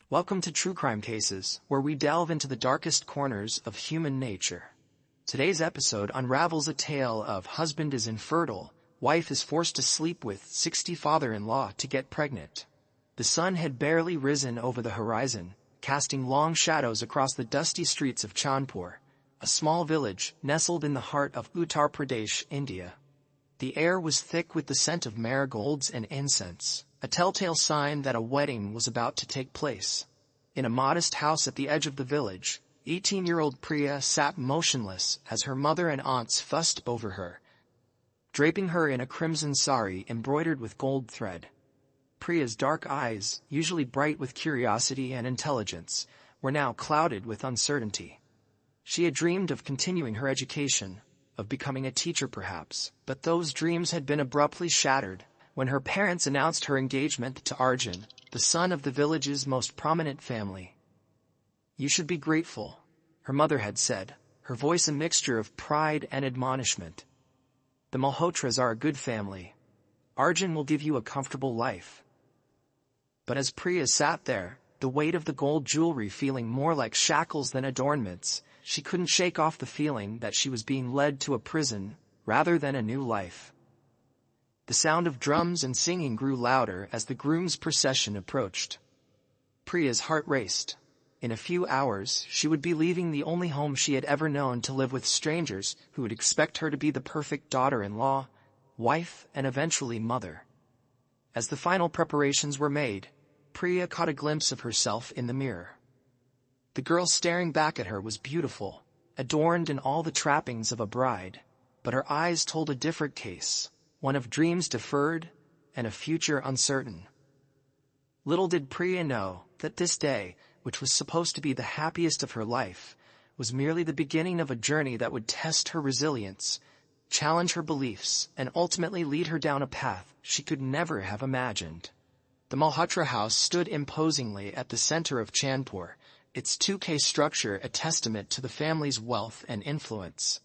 Welcome to True Crime Cases, where we delve into the darkest corners of human nature. Today's episode unravels a tale of husband is infertile, wife is forced to sleep with 60 father-in-law to get pregnant. The sun had barely risen over the horizon, casting long shadows across the dusty streets of Chandpur, a small village nestled in the heart of Uttar Pradesh, India. The air was thick with the scent of marigolds and incense, a telltale sign that a wedding was about to take place. In a modest house at the edge of the village, 18-year-old Priya sat motionless as her mother and aunts fussed over her, draping her in a crimson sari embroidered with gold thread. Priya's dark eyes, usually bright with curiosity and intelligence, were now clouded with uncertainty. She had dreamed of continuing her education, of becoming a teacher perhaps, but those dreams had been abruptly shattered when her parents announced her engagement to Arjun, the son of the village's most prominent family. "You should be grateful," her mother had said, her voice a mixture of pride and admonishment. "The Malhotras are a good family. Arjun will give you a comfortable life." But as Priya sat there, the weight of the gold jewelry feeling more like shackles than adornments, she couldn't shake off the feeling that she was being led to a prison rather than a new life. The sound of drums and singing grew louder as the groom's procession approached. Priya's heart raced. In a few hours, she would be leaving the only home she had ever known to live with strangers who would expect her to be the perfect daughter-in-law, wife, and eventually mother. As the final preparations were made, Priya caught a glimpse of herself in the mirror. The girl staring back at her was beautiful, adorned in all the trappings of a bride, but her eyes told a different case, one of dreams deferred and a future uncertain. Little did Priya know that this day, which was supposed to be the happiest of her life, was merely the beginning of a journey that would test her resilience, challenge her beliefs, and ultimately lead her down a path she could never have imagined. The Malhotra house stood imposingly at the center of Chandpur, its 2K structure a testament to the family's wealth and influence.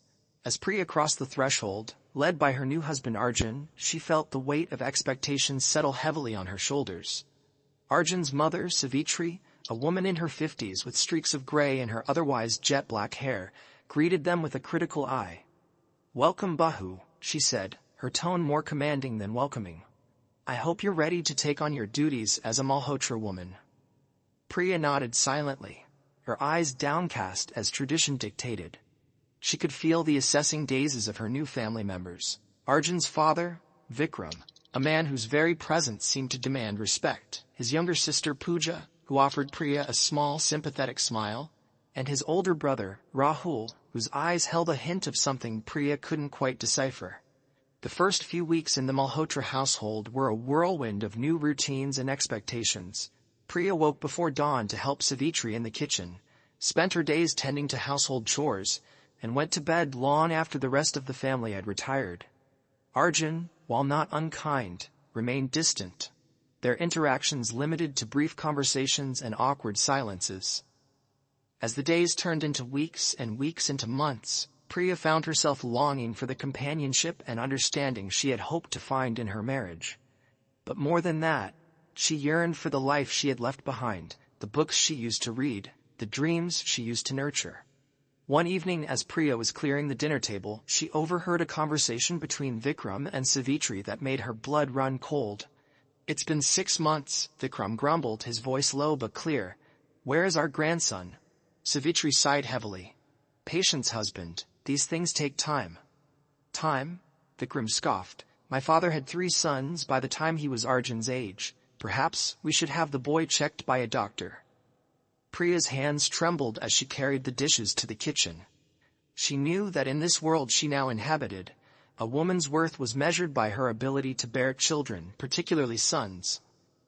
As Priya crossed the threshold, led by her new husband Arjun, she felt the weight of expectations settle heavily on her shoulders. Arjun's mother, Savitri, a woman in her 50s with streaks of gray in her otherwise jet-black hair, greeted them with a critical eye. "Welcome, Bahu," she said, her tone more commanding than welcoming. "I hope you're ready to take on your duties as a Malhotra woman." Priya nodded silently, her eyes downcast as tradition dictated. She could feel the assessing gazes of her new family members. Arjun's father, Vikram, a man whose very presence seemed to demand respect, his younger sister Pooja, who offered Priya a small, sympathetic smile, and his older brother, Rahul, whose eyes held a hint of something Priya couldn't quite decipher. The first few weeks in the Malhotra household were a whirlwind of new routines and expectations. Priya woke before dawn to help Savitri in the kitchen, spent her days tending to household chores, and went to bed long after the rest of the family had retired. Arjun, while not unkind, remained distant, their interactions limited to brief conversations and awkward silences. As the days turned into weeks and weeks into months, Priya found herself longing for the companionship and understanding she had hoped to find in her marriage. But more than that, she yearned for the life she had left behind, the books she used to read, the dreams she used to nurture. One evening as Priya was clearing the dinner table, she overheard a conversation between Vikram and Savitri that made her blood run cold. "It's been 6 months, Vikram grumbled, his voice low but clear. "Where is our grandson?" Savitri sighed heavily. "Patience, husband. These things take time." "Time?" Vikram scoffed. "My father had 3 sons by the time he was Arjun's age. Perhaps we should have the boy checked by a doctor." Priya's hands trembled as she carried the dishes to the kitchen. She knew that in this world she now inhabited, a woman's worth was measured by her ability to bear children, particularly sons.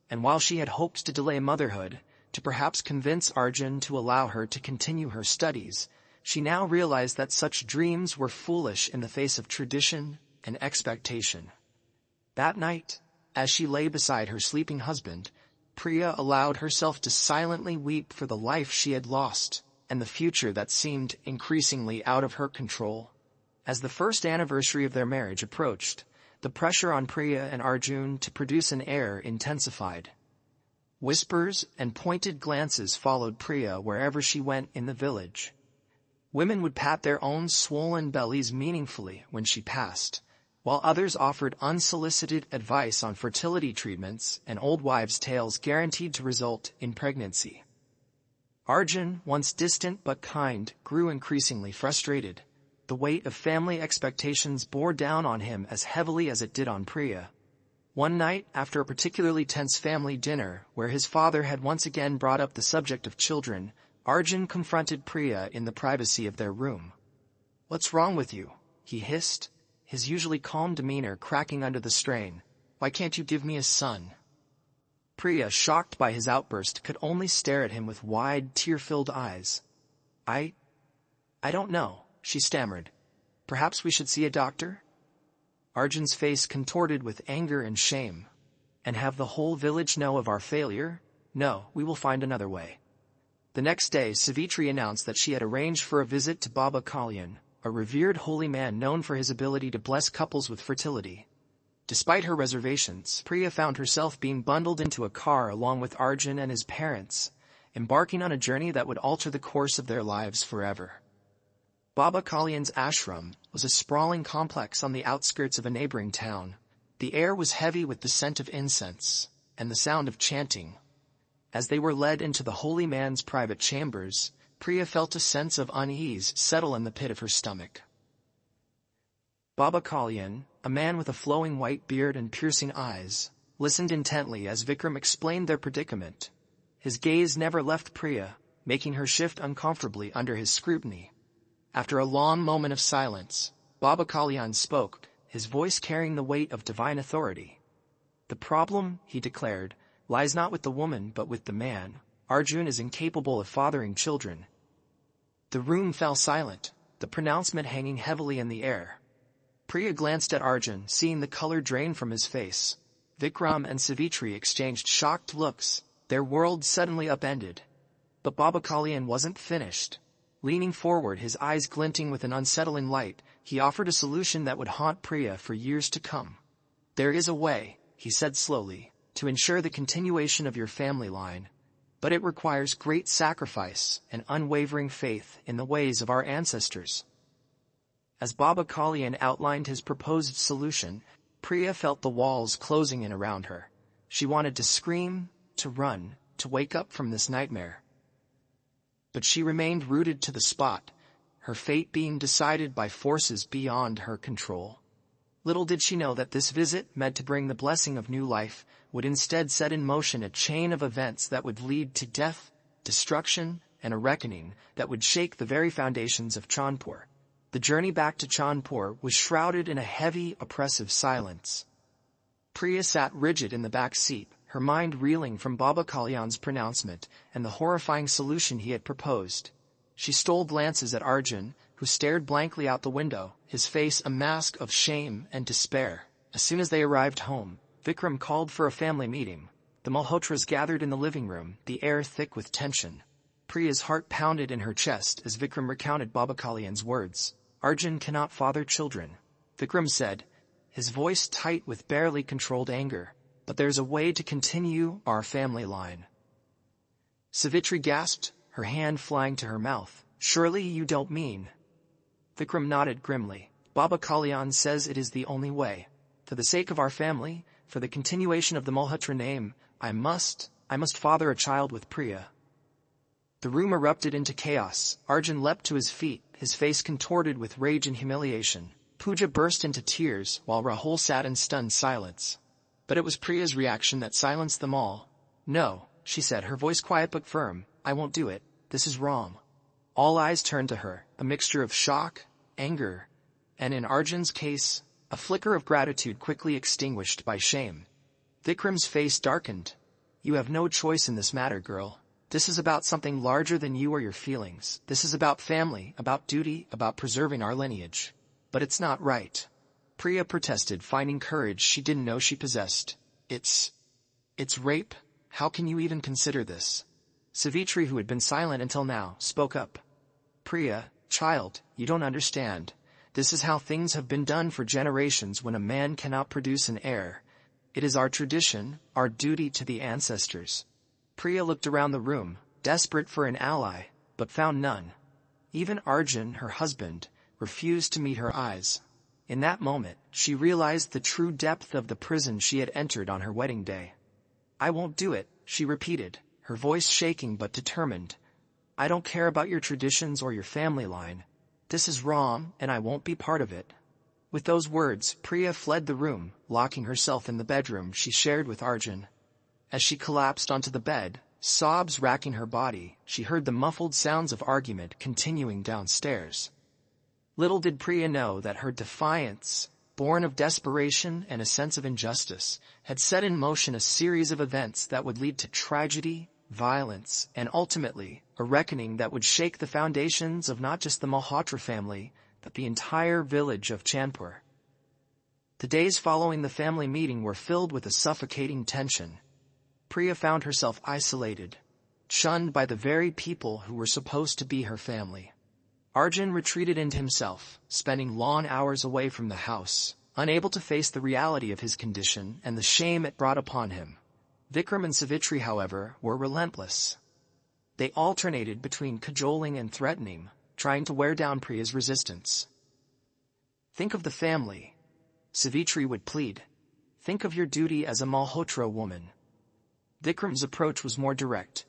And while she had hoped to delay motherhood, to perhaps convince Arjun to allow her to continue her studies, she now realized that such dreams were foolish in the face of tradition and expectation. That night, as she lay beside her sleeping husband, Priya allowed herself to silently weep for the life she had lost and the future that seemed increasingly out of her control. As the first anniversary of their marriage approached, the pressure on Priya and Arjun to produce an heir intensified. Whispers and pointed glances followed Priya wherever she went in the village. Women would pat their own swollen bellies meaningfully when she passed, while others offered unsolicited advice on fertility treatments and old wives' tales guaranteed to result in pregnancy. Arjun, once distant but kind, grew increasingly frustrated. The weight of family expectations bore down on him as heavily as it did on Priya. One night, after a particularly tense family dinner, where his father had once again brought up the subject of children, Arjun confronted Priya in the privacy of their room. "What's wrong with you?" he hissed, his usually calm demeanor cracking under the strain. "Why can't you give me a son?" Priya, shocked by his outburst, could only stare at him with wide, tear-filled eyes. I don't know," she stammered. "Perhaps we should see a doctor?" Arjun's face contorted with anger and shame. "And have the whole village know of our failure? No, we will find another way." The next day, Savitri announced that she had arranged for a visit to Baba Kalyan, a revered holy man known for his ability to bless couples with fertility. Despite her reservations, Priya found herself being bundled into a car along with Arjun and his parents, embarking on a journey that would alter the course of their lives forever. Baba Kalyan's ashram was a sprawling complex on the outskirts of a neighboring town. The air was heavy with the scent of incense and the sound of chanting. As they were led into the holy man's private chambers, Priya felt a sense of unease settle in the pit of her stomach. Baba Kalyan, a man with a flowing white beard and piercing eyes, listened intently as Vikram explained their predicament. His gaze never left Priya, making her shift uncomfortably under his scrutiny. After a long moment of silence, Baba Kalyan spoke, his voice carrying the weight of divine authority. "The problem," he declared, "lies not with the woman but with the man. Arjun is incapable of fathering children." The room fell silent, the pronouncement hanging heavily in the air. Priya glanced at Arjun, seeing the color drain from his face. Vikram and Savitri exchanged shocked looks, their world suddenly upended. But Baba Kalyan wasn't finished. Leaning forward, his eyes glinting with an unsettling light, he offered a solution that would haunt Priya for years to come. "There is a way," he said slowly, "to ensure the continuation of your family line. But it requires great sacrifice and unwavering faith in the ways of our ancestors." As Baba Kalyan outlined his proposed solution, Priya felt the walls closing in around her. She wanted to scream, to run, to wake up from this nightmare. But she remained rooted to the spot, her fate being decided by forces beyond her control. Little did she know that this visit, meant to bring the blessing of new life, would instead set in motion a chain of events that would lead to death, destruction, and a reckoning that would shake the very foundations of Chaunpur. The journey back to Chaunpur was shrouded in a heavy, oppressive silence. Priya sat rigid in the back seat, her mind reeling from Baba Kalyan's pronouncement and the horrifying solution he had proposed. She stole glances at Arjun, who stared blankly out the window, his face a mask of shame and despair. As soon as they arrived home, Vikram called for a family meeting. The Malhotras gathered in the living room, the air thick with tension. Priya's heart pounded in her chest as Vikram recounted Baba Kalyan's words. "Arjun cannot father children," Vikram said, his voice tight with barely controlled anger. "But there's a way to continue our family line." Savitri gasped, her hand flying to her mouth. "Surely you don't mean—" Vikram nodded grimly. "Baba Kalyan says it is the only way. For the sake of our family, for the continuation of the Malhotra name, I must father a child with Priya." The room erupted into chaos. Arjun leapt to his feet, his face contorted with rage and humiliation. Pooja burst into tears, while Rahul sat in stunned silence. But it was Priya's reaction that silenced them all. "No," she said, her voice quiet but firm. "I won't do it. This is wrong." All eyes turned to her, a mixture of shock, anger, and in Arjun's case, a flicker of gratitude quickly extinguished by shame. Vikram's face darkened. "You have no choice in this matter, girl. This is about something larger than you or your feelings. This is about family, about duty, about preserving our lineage. But it's not right." Priya protested, finding courage she didn't know she possessed. It's rape. How can you even consider this?" Savitri, who had been silent until now, spoke up. "Priya, child, you don't understand. This is how things have been done for generations when a man cannot produce an heir. It is our tradition, our duty to the ancestors." Priya looked around the room, desperate for an ally, but found none. Even Arjun, her husband, refused to meet her eyes. In that moment, she realized the true depth of the prison she had entered on her wedding day. "I won't do it," she repeated, her voice shaking but determined. "I don't care about your traditions or your family line. This is wrong, and I won't be part of it." With those words, Priya fled the room, locking herself in the bedroom she shared with Arjun. As she collapsed onto the bed, sobs racking her body, she heard the muffled sounds of argument continuing downstairs. Little did Priya know that her defiance, born of desperation and a sense of injustice, had set in motion a series of events that would lead to tragedy, violence, and ultimately, a reckoning that would shake the foundations of not just the Malhotra family, but the entire village of Chandpur. The days following the family meeting were filled with a suffocating tension. Priya found herself isolated, shunned by the very people who were supposed to be her family. Arjun retreated into himself, spending long hours away from the house, unable to face the reality of his condition and the shame it brought upon him. Vikram and Savitri, however, were relentless. They alternated between cajoling and threatening, trying to wear down Priya's resistance. "Think of the family," Savitri would plead. "Think of your duty as a Malhotra woman." Vikram's approach was more direct.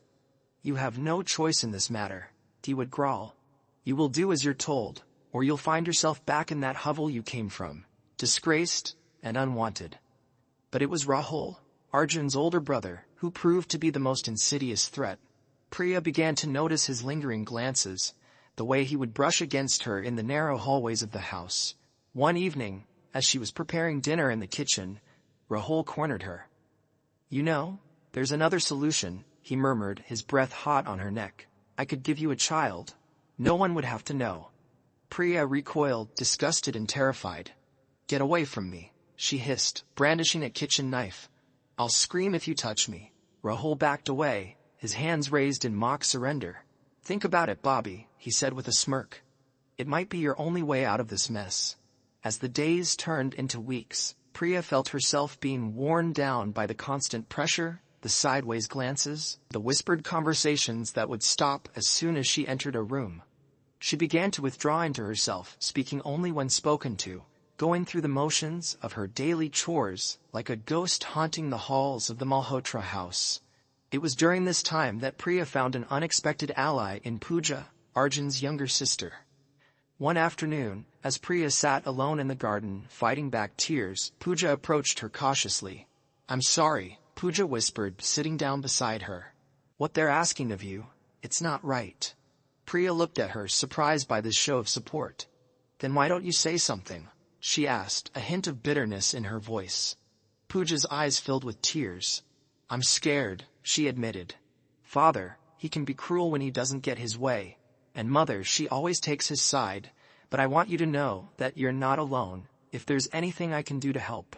"You have no choice in this matter," he would growl. "You will do as you're told, or you'll find yourself back in that hovel you came from, disgraced and unwanted." But it was Rahul, Arjun's older brother, who proved to be the most insidious threat. Priya began to notice his lingering glances, the way he would brush against her in the narrow hallways of the house. One evening, as she was preparing dinner in the kitchen, Rahul cornered her. "You know, there's another solution," he murmured, his breath hot on her neck. "I could give you a child. No one would have to know." Priya recoiled, disgusted and terrified. "Get away from me," she hissed, brandishing a kitchen knife. "I'll scream if you touch me." Rahul backed away, his hands raised in mock surrender. "Think about it, Bobby," he said with a smirk. "It might be your only way out of this mess." As the days turned into weeks, Priya felt herself being worn down by the constant pressure, the sideways glances, the whispered conversations that would stop as soon as she entered a room. She began to withdraw into herself, speaking only when spoken to, going through the motions of her daily chores like a ghost haunting the halls of the Malhotra house. It was during this time that Priya found an unexpected ally in Pooja, Arjun's younger sister. One afternoon, as Priya sat alone in the garden, fighting back tears, Pooja approached her cautiously. "I'm sorry," Pooja whispered, sitting down beside her. "What they're asking of you, it's not right." Priya looked at her, surprised by this show of support. "Then why don't you say something?" she asked, a hint of bitterness in her voice. Pooja's eyes filled with tears. "I'm scared," she admitted. "Father, he can be cruel when he doesn't get his way. And Mother, she always takes his side. But I want you to know that you're not alone, if there's anything I can do to help."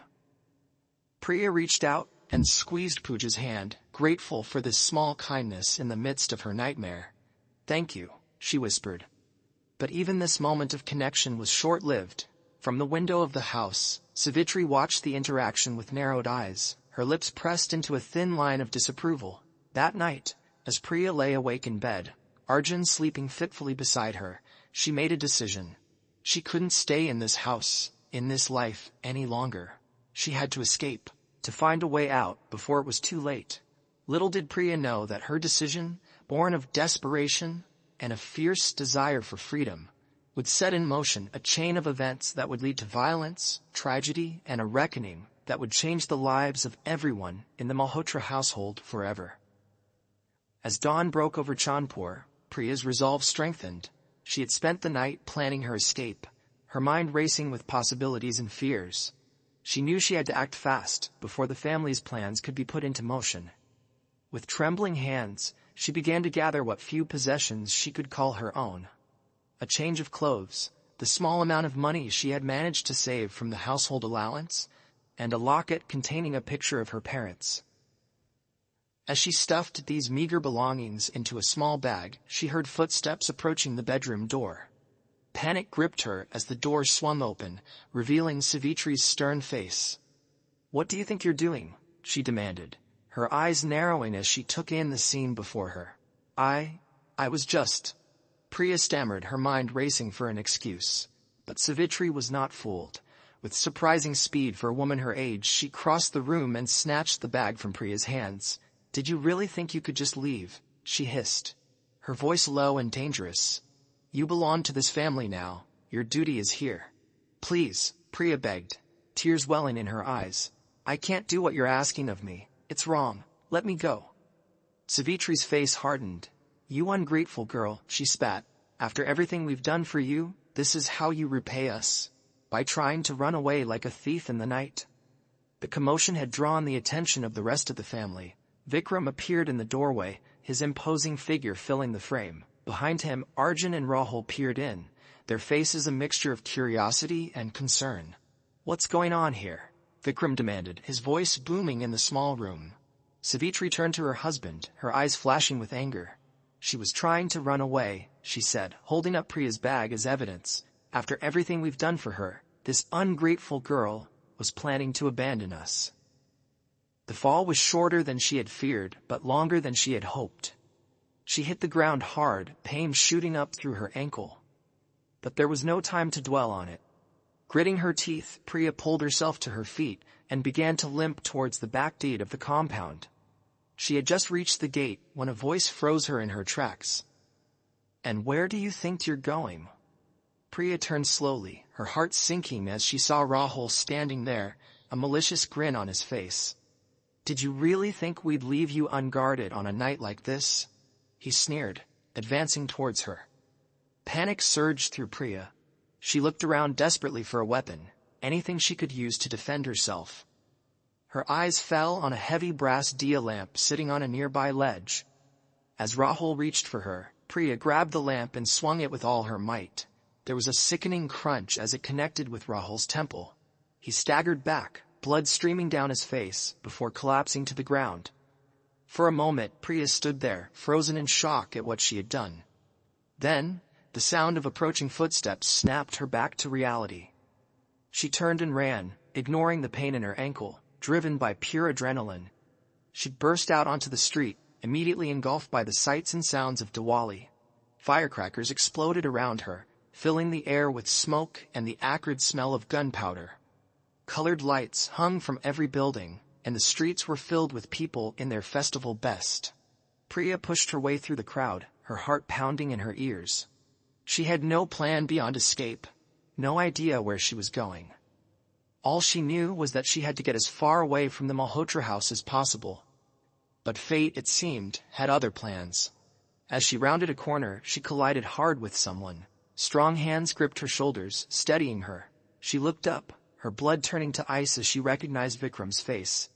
Priya reached out and squeezed Pooja's hand, grateful for this small kindness in the midst of her nightmare. "Thank you," she whispered. But even this moment of connection was short-lived. From the window of the house, Savitri watched the interaction with narrowed eyes, her lips pressed into a thin line of disapproval. That night, as Priya lay awake in bed, Arjun sleeping fitfully beside her, she made a decision. She couldn't stay in this house, in this life, any longer. She had to escape, to find a way out before it was too late. Little did Priya know that her decision, born of desperation and a fierce desire for freedom, would set in motion a chain of events that would lead to violence, tragedy, and a reckoning that would change the lives of everyone in the Malhotra household forever. As dawn broke over Chandpur, Priya's resolve strengthened. She had spent the night planning her escape, her mind racing with possibilities and fears. She knew she had to act fast before the family's plans could be put into motion. With trembling hands, she began to gather what few possessions she could call her own. A change of clothes, the small amount of money she had managed to save from the household allowance, and a locket containing a picture of her parents. As she stuffed these meager belongings into a small bag, she heard footsteps approaching the bedroom door. Panic gripped her as the door swung open, revealing Savitri's stern face. "What do you think you're doing?" she demanded, her eyes narrowing as she took in the scene before her. I was just... Priya stammered, her mind racing for an excuse. But Savitri was not fooled. With surprising speed for a woman her age, she crossed the room and snatched the bag from Priya's hands. "Did you really think you could just leave?" she hissed, her voice low and dangerous. "You belong to this family now. Your duty is here." "Please," Priya begged, tears welling in her eyes. "I can't do what you're asking of me. It's wrong. Let me go." Savitri's face hardened. "You ungrateful girl," she spat. "After everything we've done for you, this is how you repay us. By trying to run away like a thief in the night." The commotion had drawn the attention of the rest of the family. Vikram appeared in the doorway, his imposing figure filling the frame. Behind him, Arjun and Rahul peered in, their faces a mixture of curiosity and concern. "What's going on here?" Vikram demanded, his voice booming in the small room. Savitri turned to her husband, her eyes flashing with anger. "She was trying to run away," she said, holding up Priya's bag as evidence. "After everything we've done for her, this ungrateful girl was planning to abandon us." The fall was shorter than she had feared, but longer than she had hoped. She hit the ground hard, pain shooting up through her ankle. But there was no time to dwell on it. Gritting her teeth, Priya pulled herself to her feet and began to limp towards the back gate of the compound. She had just reached the gate when a voice froze her in her tracks. "And where do you think you're going?" Priya turned slowly, her heart sinking as she saw Rahul standing there, a malicious grin on his face. "Did you really think we'd leave you unguarded on a night like this?" he sneered, advancing towards her. Panic surged through Priya. She looked around desperately for a weapon, anything she could use to defend herself. Her eyes fell on a heavy brass dia lamp sitting on a nearby ledge. As Rahul reached for her, Priya grabbed the lamp and swung it with all her might. There was a sickening crunch as it connected with Rahul's temple. He staggered back, blood streaming down his face, before collapsing to the ground. For a moment, Priya stood there, frozen in shock at what she had done. Then, the sound of approaching footsteps snapped her back to reality. She turned and ran, ignoring the pain in her ankle, driven by pure adrenaline. She burst out onto the street, immediately engulfed by the sights and sounds of Diwali. Firecrackers exploded around her, filling the air with smoke and the acrid smell of gunpowder. Colored lights hung from every building, and the streets were filled with people in their festival best. Priya pushed her way through the crowd, her heart pounding in her ears. She had no plan beyond escape, no idea where she was going. All she knew was that she had to get as far away from the Malhotra house as possible. But fate, it seemed, had other plans. As she rounded a corner, she collided hard with someone. Strong hands gripped her shoulders, steadying her. She looked up, her blood turning to ice as she recognized Vikram's face.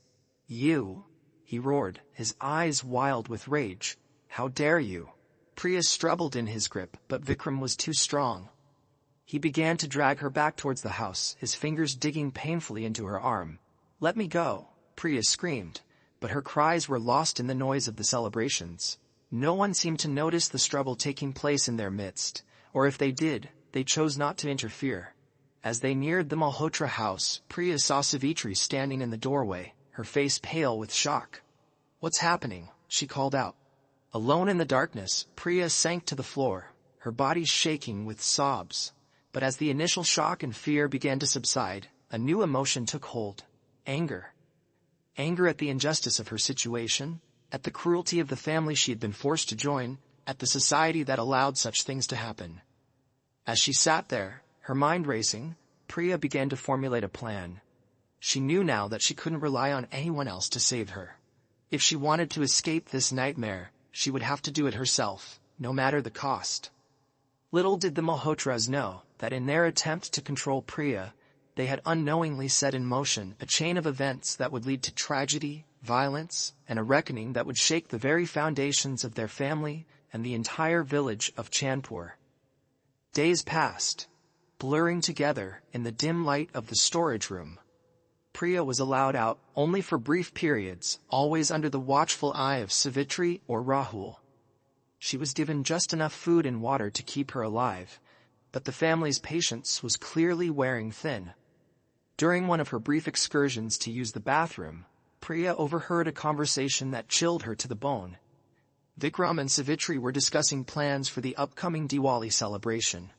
"You," he roared, his eyes wild with rage. "How dare you?" Priya struggled in his grip, but Vikram was too strong. He began to drag her back towards the house, his fingers digging painfully into her arm. "Let me go," Priya screamed, but her cries were lost in the noise of the celebrations. No one seemed to notice the struggle taking place in their midst, or if they did, they chose not to interfere. As they neared the Malhotra house, Priya saw Savitri standing in the doorway, her face pale with shock. "What's happening?" she called out. Alone in the darkness, Priya sank to the floor, her body shaking with sobs. But as the initial shock and fear began to subside, a new emotion took hold. Anger. Anger at the injustice of her situation, at the cruelty of the family she had been forced to join, at the society that allowed such things to happen. As she sat there, her mind racing, Priya began to formulate a plan. She knew now that she couldn't rely on anyone else to save her. If she wanted to escape this nightmare, she would have to do it herself, no matter the cost. Little did the Malhotras know that in their attempt to control Priya, they had unknowingly set in motion a chain of events that would lead to tragedy, violence, and a reckoning that would shake the very foundations of their family and the entire village of Chandpur. Days passed, blurring together in the dim light of the storage room. Priya was allowed out only for brief periods, always under the watchful eye of Savitri or Rahul. She was given just enough food and water to keep her alive, but the family's patience was clearly wearing thin. During one of her brief excursions to use the bathroom, Priya overheard a conversation that chilled her to the bone. Vikram and Savitri were discussing plans for the upcoming Diwali celebration,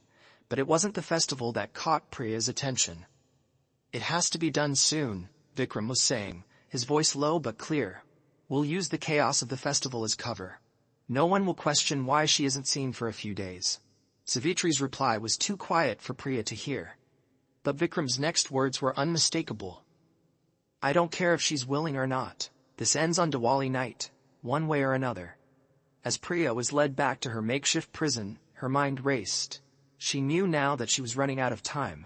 but it wasn't the festival that caught Priya's attention. "It has to be done soon," Vikram was saying, his voice low but clear. "We'll use the chaos of the festival as cover. No one will question why she isn't seen for a few days." Savitri's reply was too quiet for Priya to hear. But Vikram's next words were unmistakable. "I don't care if she's willing or not. This ends on Diwali night, one way or another." As Priya was led back to her makeshift prison, her mind raced. She knew now that she was running out of time.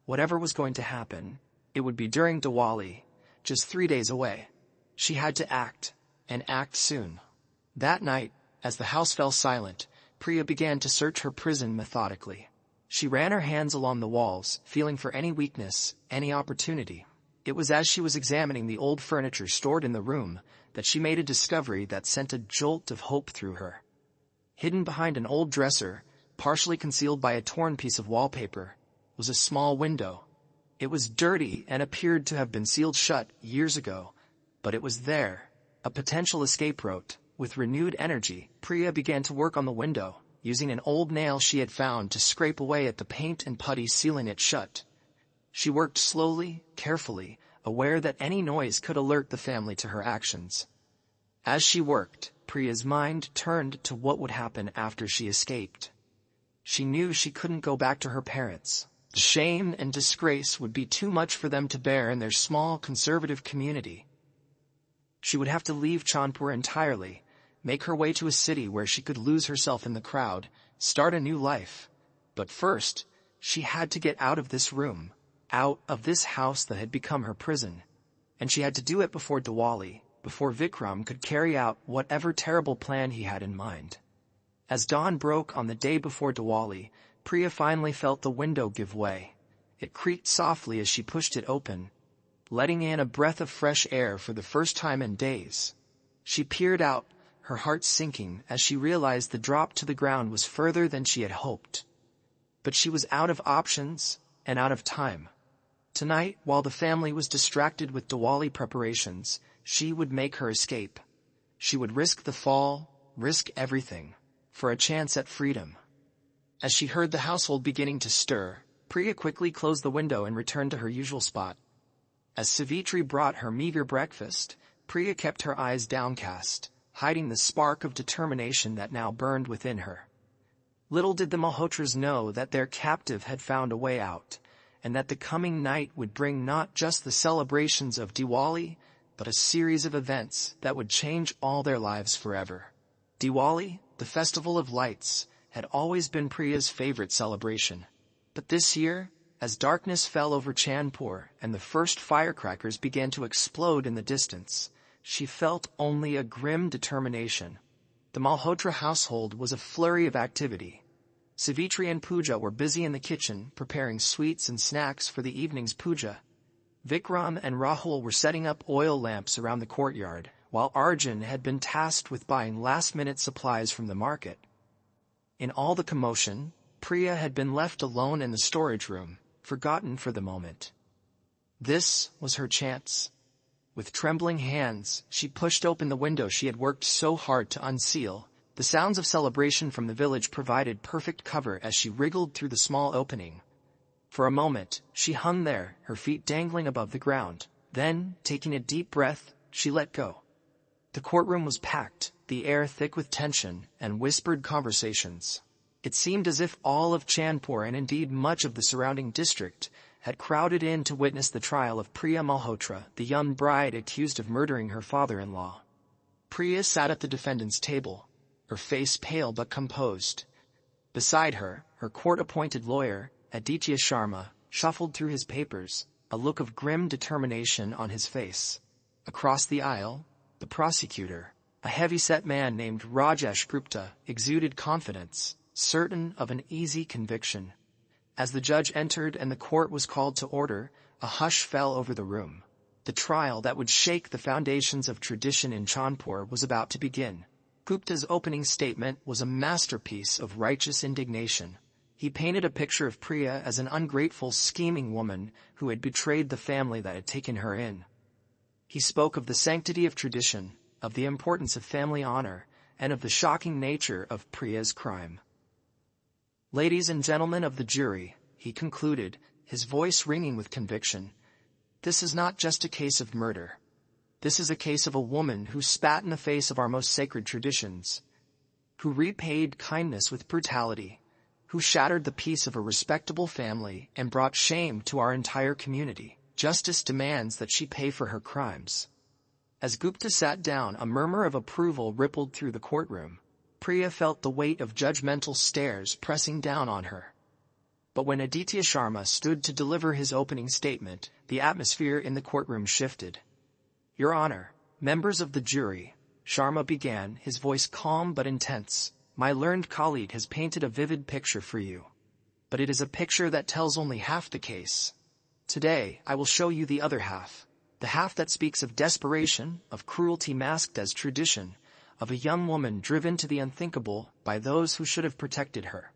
Whatever was going to happen, it would be during Diwali, just 3 days away. She had to act, and act soon. That night, as the house fell silent, Priya began to search her prison methodically. She ran her hands along the walls, feeling for any weakness, any opportunity. It was as she was examining the old furniture stored in the room that she made a discovery that sent a jolt of hope through her. Hidden behind an old dresser, partially concealed by a torn piece of wallpaper, was a small window. It was dirty and appeared to have been sealed shut years ago, but it was there, a potential escape route. With renewed energy, Priya began to work on the window, using an old nail she had found to scrape away at the paint and putty sealing it shut. She worked slowly, carefully, aware that any noise could alert the family to her actions. As she worked, Priya's mind turned to what would happen after she escaped. She knew she couldn't go back to her parents. The shame and disgrace would be too much for them to bear in their small, conservative community. She would have to leave Chandpur entirely, make her way to a city where she could lose herself in the crowd, start a new life. But first, she had to get out of this room, out of this house that had become her prison. And she had to do it before Diwali, before Vikram could carry out whatever terrible plan he had in mind. As dawn broke on the day before Diwali, Priya finally felt the window give way. It creaked softly as she pushed it open, letting in a breath of fresh air for the first time in days. She peered out, her heart sinking as she realized the drop to the ground was further than she had hoped. But she was out of options and out of time. Tonight, while the family was distracted with Diwali preparations, she would make her escape. She would risk the fall, risk everything, for a chance at freedom. As she heard the household beginning to stir, Priya quickly closed the window and returned to her usual spot. As Savitri brought her meager breakfast, Priya kept her eyes downcast, hiding the spark of determination that now burned within her. Little did the Malhotras know that their captive had found a way out, and that the coming night would bring not just the celebrations of Diwali, but a series of events that would change all their lives forever. Diwali, the festival of lights, had always been Priya's favorite celebration. But this year, as darkness fell over Chandpur and the first firecrackers began to explode in the distance, she felt only a grim determination. The Malhotra household was a flurry of activity. Savitri and Pooja were busy in the kitchen, preparing sweets and snacks for the evening's puja. Vikram and Rahul were setting up oil lamps around the courtyard, while Arjun had been tasked with buying last-minute supplies from the market. In all the commotion, Priya had been left alone in the storage room, forgotten for the moment. This was her chance. With trembling hands, she pushed open the window she had worked so hard to unseal. The sounds of celebration from the village provided perfect cover as she wriggled through the small opening. For a moment, she hung there, her feet dangling above the ground. Then, taking a deep breath, she let go. The courtroom was packed, the air thick with tension and whispered conversations. It seemed as if all of Chandpur and indeed much of the surrounding district had crowded in to witness the trial of Priya Malhotra, the young bride accused of murdering her father-in-law. Priya sat at the defendant's table, her face pale but composed. Beside her, her court-appointed lawyer, Aditya Sharma, shuffled through his papers, a look of grim determination on his face. Across the aisle, the prosecutor, a heavy-set man named Rajesh Gupta, exuded confidence, certain of an easy conviction. As the judge entered and the court was called to order, a hush fell over the room. The trial that would shake the foundations of tradition in Chandpur was about to begin. Gupta's opening statement was a masterpiece of righteous indignation. He painted a picture of Priya as an ungrateful, scheming woman who had betrayed the family that had taken her in. He spoke of the sanctity of tradition, of the importance of family honor, and of the shocking nature of Priya's crime. "Ladies and gentlemen of the jury," he concluded, his voice ringing with conviction, "this is not just a case of murder. This is a case of a woman who spat in the face of our most sacred traditions, who repaid kindness with brutality, who shattered the peace of a respectable family and brought shame to our entire community. Justice demands that she pay for her crimes." As Gupta sat down, a murmur of approval rippled through the courtroom. Priya felt the weight of judgmental stares pressing down on her. But when Aditya Sharma stood to deliver his opening statement, the atmosphere in the courtroom shifted. "Your Honor, members of the jury," Sharma began, his voice calm but intense, "my learned colleague has painted a vivid picture for you. But it is a picture that tells only half the case. Today, I will show you the other half, the half that speaks of desperation, of cruelty masked as tradition, of a young woman driven to the unthinkable by those who should have protected her."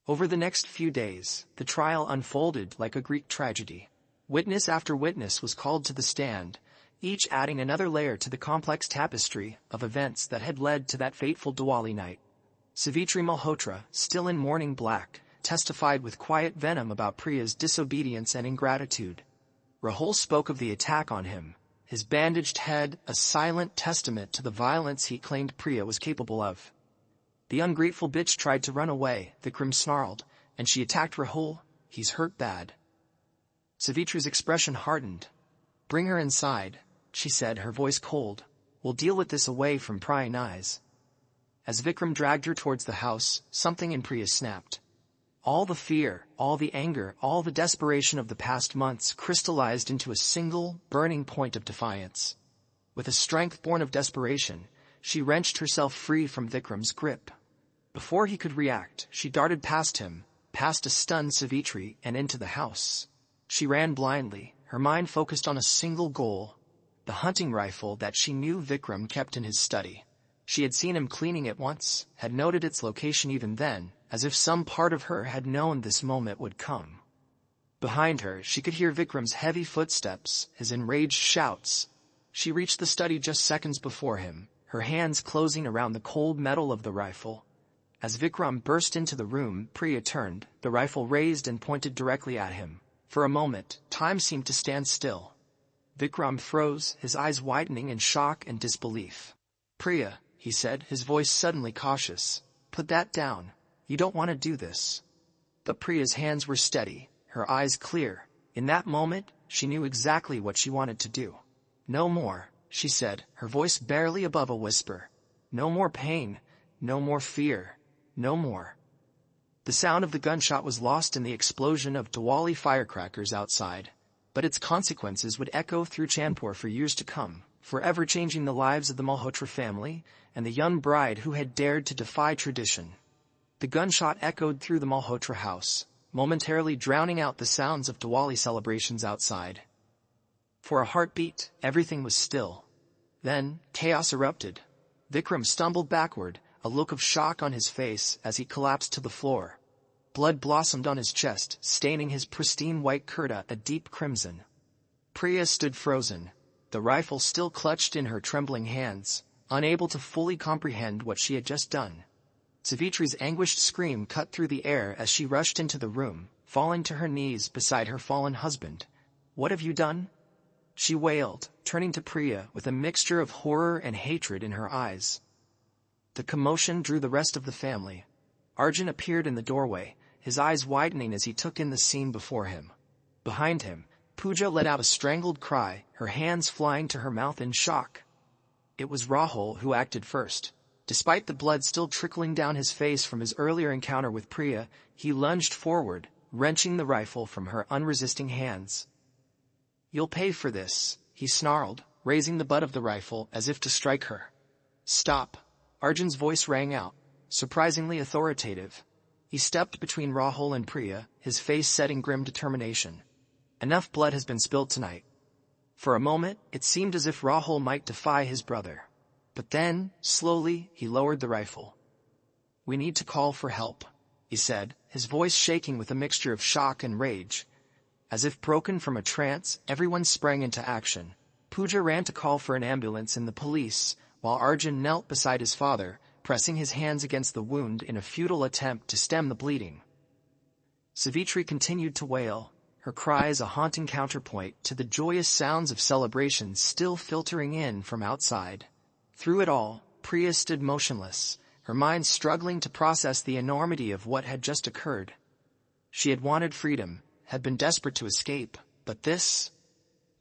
Over the next few days, the trial unfolded like a Greek tragedy. Witness after witness was called to the stand, each adding another layer to the complex tapestry of events that had led to that fateful Diwali night. Savitri Malhotra, still in mourning black, testified with quiet venom about Priya's disobedience and ingratitude. Rahul spoke of the attack on him, his bandaged head a silent testament to the violence he claimed Priya was capable of. "The ungrateful bitch tried to run away," Vikram snarled, "and she attacked Rahul. He's hurt bad." Savitri's expression hardened. "Bring her inside," she said, her voice cold. "We'll deal with this away from prying eyes." As Vikram dragged her towards the house, something in Priya snapped. All the fear, all the anger, all the desperation of the past months crystallized into a single, burning point of defiance. With a strength born of desperation, she wrenched herself free from Vikram's grip. Before he could react, she darted past him, past a stunned Savitri, and into the house. She ran blindly, her mind focused on a single goal, the hunting rifle that she knew Vikram kept in his study. She had seen him cleaning it once, had noted its location even then, as if some part of her had known this moment would come. Behind her, she could hear Vikram's heavy footsteps, his enraged shouts. She reached the study just seconds before him, her hands closing around the cold metal of the rifle. As Vikram burst into the room, Priya turned, the rifle raised and pointed directly at him. For a moment, time seemed to stand still. Vikram froze, his eyes widening in shock and disbelief. "Priya," he said, his voice suddenly cautious, "put that down. You don't want to do this." But Priya's hands were steady, her eyes clear. In that moment, she knew exactly what she wanted to do. "No more," she said, her voice barely above a whisper. "No more pain, no more fear, no more." The sound of the gunshot was lost in the explosion of Diwali firecrackers outside, but its consequences would echo through Chandpur for years to come, forever changing the lives of the Malhotra family and the young bride who had dared to defy tradition. The gunshot echoed through the Malhotra house, momentarily drowning out the sounds of Diwali celebrations outside. For a heartbeat, everything was still. Then, chaos erupted. Vikram stumbled backward, a look of shock on his face as he collapsed to the floor. Blood blossomed on his chest, staining his pristine white kurta a deep crimson. Priya stood frozen, the rifle still clutched in her trembling hands, unable to fully comprehend what she had just done. Savitri's anguished scream cut through the air as she rushed into the room, falling to her knees beside her fallen husband. "What have you done?" she wailed, turning to Priya with a mixture of horror and hatred in her eyes. The commotion drew the rest of the family. Arjun appeared in the doorway, his eyes widening as he took in the scene before him. Behind him, Pooja let out a strangled cry, her hands flying to her mouth in shock. It was Rahul who acted first. Despite the blood still trickling down his face from his earlier encounter with Priya, he lunged forward, wrenching the rifle from her unresisting hands. "You'll pay for this," he snarled, raising the butt of the rifle as if to strike her. "Stop!" Arjun's voice rang out, surprisingly authoritative. He stepped between Rahul and Priya, his face set in grim determination. "Enough blood has been spilled tonight." For a moment, it seemed as if Rahul might defy his brother. But then, slowly, he lowered the rifle. "We need to call for help," he said, his voice shaking with a mixture of shock and rage. As if broken from a trance, everyone sprang into action. Pooja ran to call for an ambulance and the police, while Arjun knelt beside his father, pressing his hands against the wound in a futile attempt to stem the bleeding. Savitri continued to wail, her cries a haunting counterpoint to the joyous sounds of celebration still filtering in from outside. Through it all, Priya stood motionless, her mind struggling to process the enormity of what had just occurred. She had wanted freedom, had been desperate to escape, but this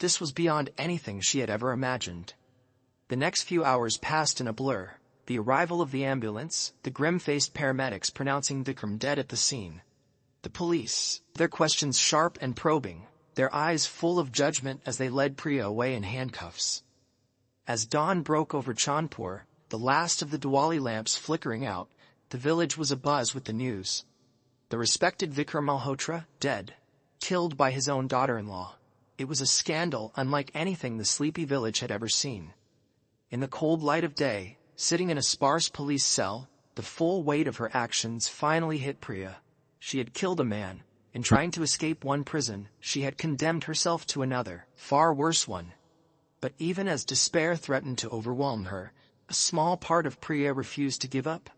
was beyond anything she had ever imagined. The next few hours passed in a blur, the arrival of the ambulance, the grim-faced paramedics pronouncing Vikram dead at the scene. The police, their questions sharp and probing, their eyes full of judgment as they led Priya away in handcuffs. As dawn broke over Chandpur, the last of the Diwali lamps flickering out, the village was abuzz with the news. The respected Vikram Malhotra, dead, killed by his own daughter-in-law. It was a scandal unlike anything the sleepy village had ever seen. In the cold light of day, sitting in a sparse police cell, the full weight of her actions finally hit Priya. She had killed a man. In trying to escape one prison, she had condemned herself to another, far worse one. But even as despair threatened to overwhelm her, a small part of Priya refused to give up.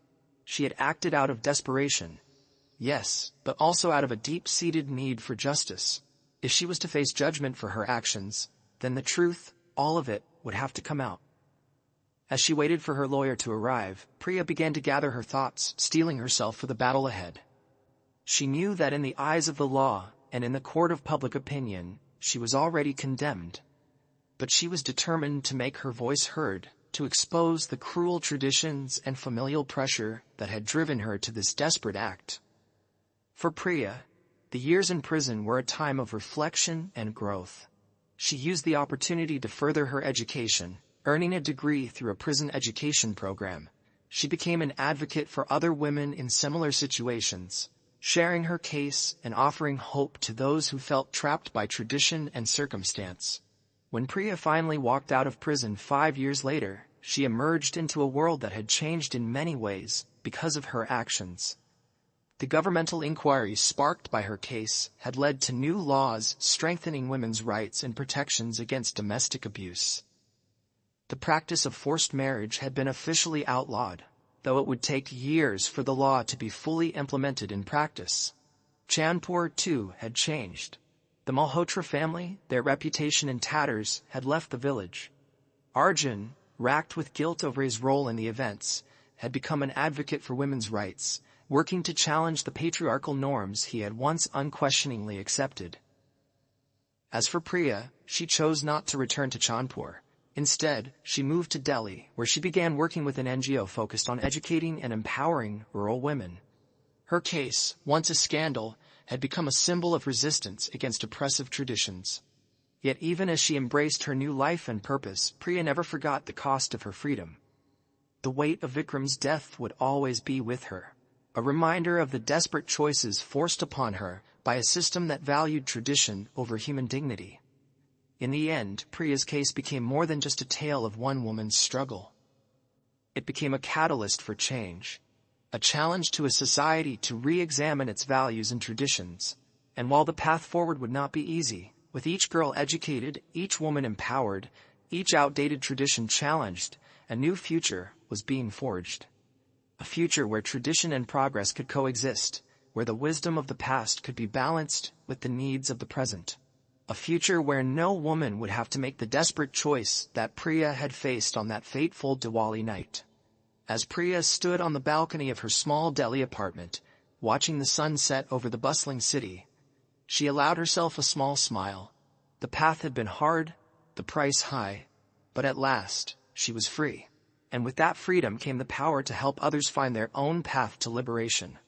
She had acted out of desperation. Yes, but also out of a deep-seated need for justice. If she was to face judgment for her actions, then the truth, all of it, would have to come out. As she waited for her lawyer to arrive, Priya began to gather her thoughts, steeling herself for the battle ahead. She knew that in the eyes of the law, and in the court of public opinion, she was already condemned. But she was determined to make her voice heard, to expose the cruel traditions and familial pressure that had driven her to this desperate act. For Priya, the years in prison were a time of reflection and growth. She used the opportunity to further her education, earning a degree through a prison education program. She became an advocate for other women in similar situations, sharing her case and offering hope to those who felt trapped by tradition and circumstance. When Priya finally walked out of prison 5 years later, she emerged into a world that had changed in many ways because of her actions. The governmental inquiries sparked by her case had led to new laws strengthening women's rights and protections against domestic abuse. The practice of forced marriage had been officially outlawed, though it would take years for the law to be fully implemented in practice. Chandpur, too, had changed. The Malhotra family, their reputation in tatters, had left the village. Arjun, racked with guilt over his role in the events, had become an advocate for women's rights, working to challenge the patriarchal norms he had once unquestioningly accepted. As for Priya, she chose not to return to Chandpur. Instead, she moved to Delhi, where she began working with an NGO focused on educating and empowering rural women. Her case, once a scandal, had become a symbol of resistance against oppressive traditions. Yet even as she embraced her new life and purpose, Priya never forgot the cost of her freedom. The weight of Vikram's death would always be with her, a reminder of the desperate choices forced upon her by a system that valued tradition over human dignity. In the end, Priya's case became more than just a tale of one woman's struggle. It became a catalyst for change, a challenge to a society to re-examine its values and traditions. And while the path forward would not be easy, with each girl educated, each woman empowered, each outdated tradition challenged, a new future was being forged. A future where tradition and progress could coexist, where the wisdom of the past could be balanced with the needs of the present. A future where no woman would have to make the desperate choice that Priya had faced on that fateful Diwali night. As Priya stood on the balcony of her small Delhi apartment, watching the sun set over the bustling city, she allowed herself a small smile. The path had been hard, the price high, but at last, she was free. And with that freedom came the power to help others find their own path to liberation.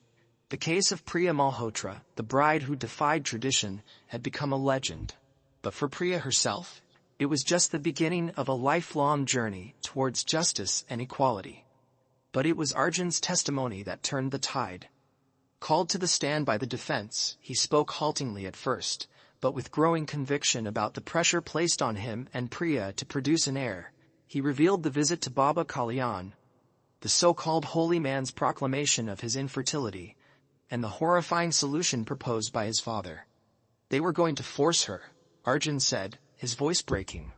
The case of Priya Malhotra, the bride who defied tradition, had become a legend. But for Priya herself, it was just the beginning of a lifelong journey towards justice and equality. But it was Arjun's testimony that turned the tide. Called to the stand by the defense, he spoke haltingly at first, but with growing conviction about the pressure placed on him and Priya to produce an heir. He revealed the visit to Baba Kalyan, the so-called holy man's proclamation of his infertility, and the horrifying solution proposed by his father. They were going to force her, Arjun said, his voice breaking.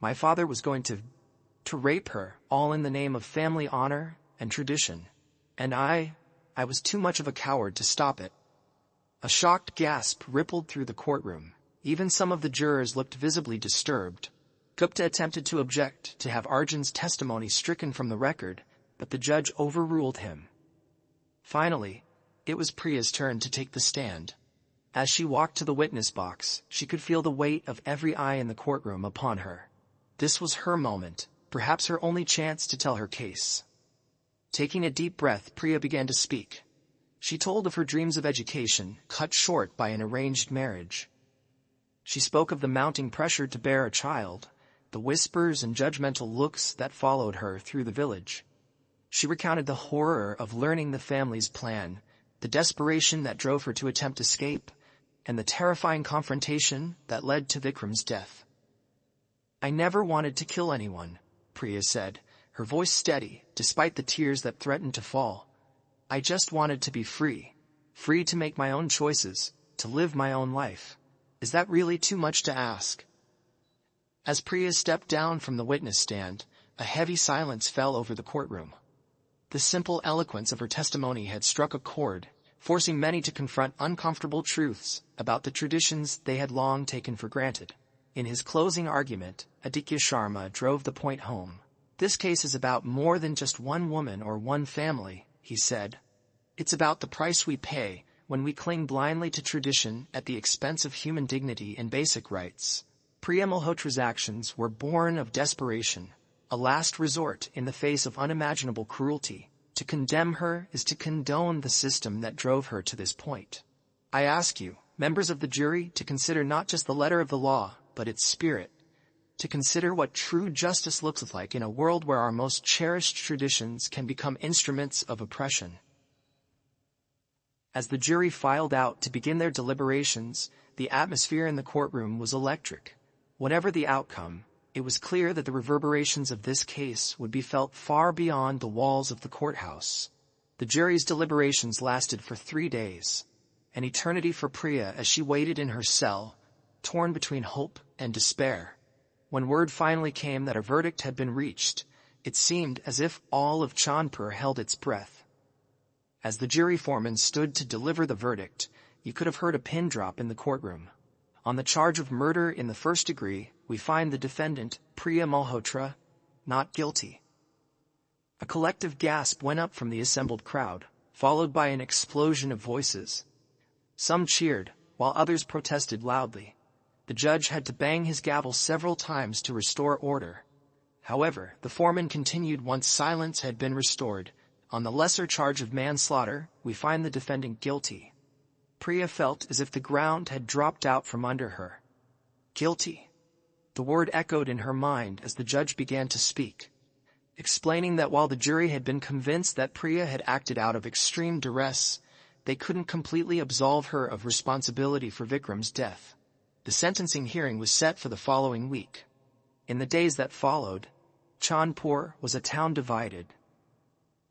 My father was going to rape her, all in the name of family honor and tradition. And I was too much of a coward to stop it. A shocked gasp rippled through the courtroom. Even some of the jurors looked visibly disturbed. Gupta attempted to object to have Arjun's testimony stricken from the record, but the judge overruled him. Finally, it was Priya's turn to take the stand. As she walked to the witness box, she could feel the weight of every eye in the courtroom upon her. This was her moment, perhaps her only chance to tell her case. Taking a deep breath, Priya began to speak. She told of her dreams of education, cut short by an arranged marriage. She spoke of the mounting pressure to bear a child, the whispers and judgmental looks that followed her through the village. She recounted the horror of learning the family's plan, the desperation that drove her to attempt escape, and the terrifying confrontation that led to Vikram's death. I never wanted to kill anyone, Priya said, her voice steady, despite the tears that threatened to fall. I just wanted to be free to make my own choices, to live my own life. Is that really too much to ask? As Priya stepped down from the witness stand, a heavy silence fell over the courtroom. The simple eloquence of her testimony had struck a chord, forcing many to confront uncomfortable truths about the traditions they had long taken for granted. In his closing argument, Aditya Sharma drove the point home. This case is about more than just one woman or one family, he said. It's about the price we pay when we cling blindly to tradition at the expense of human dignity and basic rights. Priya Malhotra's actions were born of desperation, a last resort in the face of unimaginable cruelty. To condemn her is to condone the system that drove her to this point. I ask you, members of the jury, to consider not just the letter of the law, but its spirit. To consider what true justice looks like in a world where our most cherished traditions can become instruments of oppression. As the jury filed out to begin their deliberations, the atmosphere in the courtroom was electric. Whatever the outcome, it was clear that the reverberations of this case would be felt far beyond the walls of the courthouse. The jury's deliberations lasted for 3 days, an eternity for Priya as she waited in her cell, torn between hope and despair. When word finally came that a verdict had been reached, it seemed as if all of Chandpur held its breath. As the jury foreman stood to deliver the verdict, you could have heard a pin drop in the courtroom. On the charge of murder in the first degree, we find the defendant, Priya Malhotra, not guilty. A collective gasp went up from the assembled crowd, followed by an explosion of voices. Some cheered, while others protested loudly. The judge had to bang his gavel several times to restore order. However, the foreman continued once silence had been restored. On the lesser charge of manslaughter, we find the defendant guilty. Priya felt as if the ground had dropped out from under her. Guilty. The word echoed in her mind as the judge began to speak, explaining that while the jury had been convinced that Priya had acted out of extreme duress, they couldn't completely absolve her of responsibility for Vikram's death. The sentencing hearing was set for the following week. In the days that followed, Chandpur was a town divided.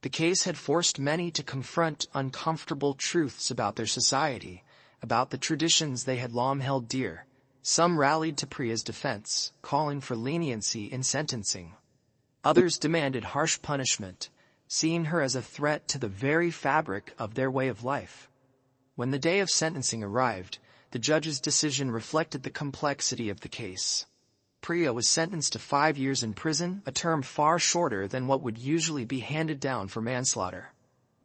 The case had forced many to confront uncomfortable truths about their society, about the traditions they had long held dear. Some rallied to Priya's defense, calling for leniency in sentencing. Others demanded harsh punishment, seeing her as a threat to the very fabric of their way of life. When the day of sentencing arrived, the judge's decision reflected the complexity of the case. Priya was sentenced to 5 years in prison, a term far shorter than what would usually be handed down for manslaughter.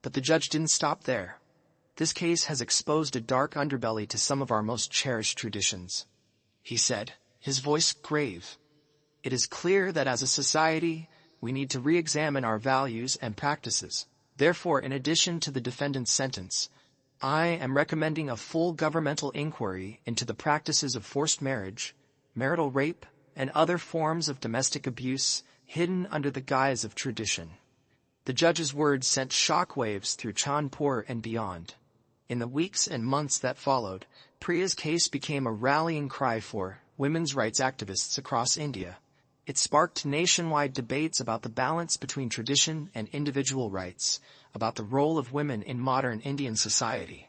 But the judge didn't stop there. This case has exposed a dark underbelly to some of our most cherished traditions, he said, his voice grave. It is clear that as a society, we need to re-examine our values and practices. Therefore, in addition to the defendant's sentence, I am recommending a full governmental inquiry into the practices of forced marriage, marital rape, and other forms of domestic abuse hidden under the guise of tradition. The judge's words sent shockwaves through Chandpur and beyond. In the weeks and months that followed, Priya's case became a rallying cry for women's rights activists across India. It sparked nationwide debates about the balance between tradition and individual rights, about the role of women in modern Indian society.